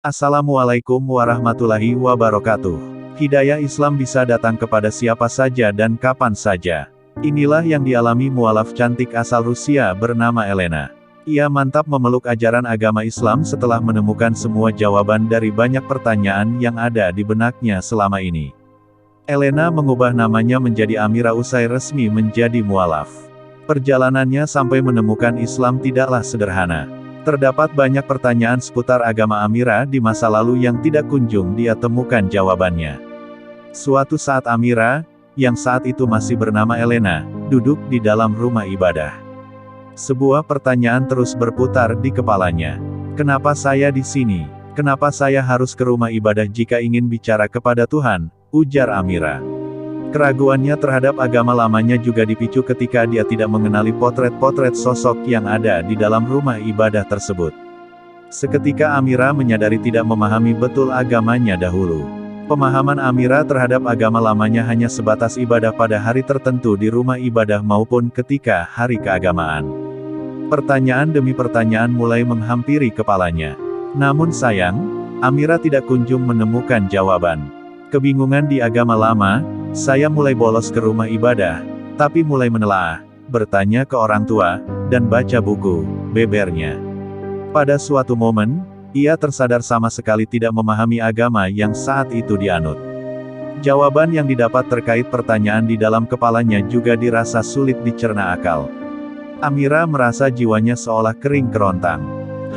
Assalamualaikum warahmatullahi wabarakatuh. Hidayah Islam bisa datang kepada siapa saja dan kapan saja. Inilah yang dialami mualaf cantik asal Rusia bernama Elena. Ia mantap memeluk ajaran agama Islam setelah menemukan semua jawaban dari banyak pertanyaan yang ada di benaknya selama ini. Elena mengubah namanya menjadi Amira usai resmi menjadi mualaf. Perjalanannya sampai menemukan Islam tidaklah sederhana. Terdapat banyak pertanyaan seputar agama Amira di masa lalu yang tidak kunjung dia temukan jawabannya. Suatu saat Amira, yang saat itu masih bernama Elena, duduk di dalam rumah ibadah. Sebuah pertanyaan terus berputar di kepalanya. Kenapa saya di sini? Kenapa saya harus ke rumah ibadah jika ingin bicara kepada Tuhan? Ujar Amira. Keraguannya terhadap agama lamanya juga dipicu ketika dia tidak mengenali potret-potret sosok yang ada di dalam rumah ibadah tersebut. Seketika Amira menyadari tidak memahami betul agamanya dahulu. Pemahaman Amira terhadap agama lamanya hanya sebatas ibadah pada hari tertentu di rumah ibadah maupun ketika hari keagamaan. Pertanyaan demi pertanyaan mulai menghampiri kepalanya. Namun sayang, Amira tidak kunjung menemukan jawaban. Kebingungan di agama lama, saya mulai bolos ke rumah ibadah, tapi mulai menelaah, bertanya ke orang tua, dan baca buku, bebernya. Pada suatu momen, ia tersadar sama sekali tidak memahami agama yang saat itu dianut. Jawaban yang didapat terkait pertanyaan di dalam kepalanya juga dirasa sulit dicerna akal. Amira merasa jiwanya seolah kering kerontang.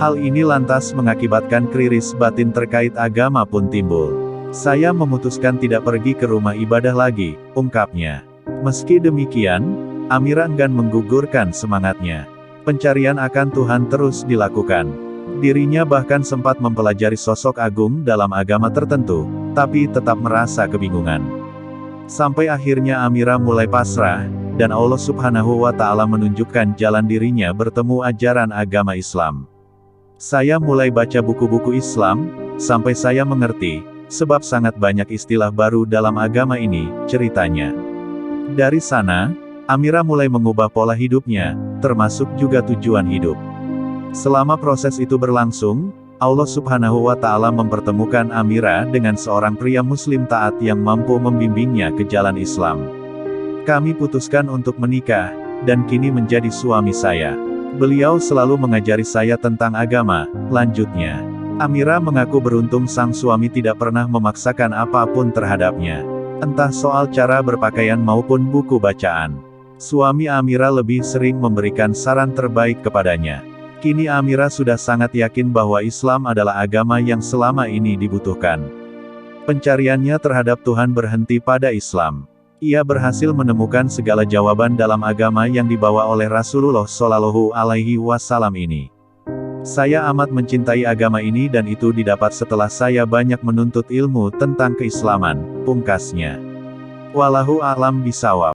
Hal ini lantas mengakibatkan krisis batin terkait agama pun timbul. Saya memutuskan tidak pergi ke rumah ibadah lagi, ungkapnya. Meski demikian, Amira enggan menggugurkan semangatnya. Pencarian akan Tuhan terus dilakukan. Dirinya bahkan sempat mempelajari sosok agung dalam agama tertentu, tapi tetap merasa kebingungan. Sampai akhirnya Amira mulai pasrah, dan Allah Subhanahu wa Ta'ala menunjukkan jalan dirinya bertemu ajaran agama Islam. Saya mulai baca buku-buku Islam, sampai saya mengerti, sebab sangat banyak istilah baru dalam agama ini, ceritanya. Dari sana, Amira mulai mengubah pola hidupnya, termasuk juga tujuan hidup. Selama proses itu berlangsung, Allah Subhanahu wa Ta'ala mempertemukan Amira dengan seorang pria muslim taat yang mampu membimbingnya ke jalan Islam. Kami putuskan untuk menikah, dan kini menjadi suami saya. Beliau selalu mengajari saya tentang agama, lanjutnya. Amira mengaku beruntung sang suami tidak pernah memaksakan apapun terhadapnya. Entah soal cara berpakaian maupun buku bacaan. Suami Amira lebih sering memberikan saran terbaik kepadanya. Kini Amira sudah sangat yakin bahwa Islam adalah agama yang selama ini dibutuhkan. Pencariannya terhadap Tuhan berhenti pada Islam. Ia berhasil menemukan segala jawaban dalam agama yang dibawa oleh Rasulullah Shallallahu Alaihi Wasallam ini. Saya amat mencintai agama ini dan itu didapat setelah saya banyak menuntut ilmu tentang keislaman, pungkasnya. Wallahu a'lam bishawab.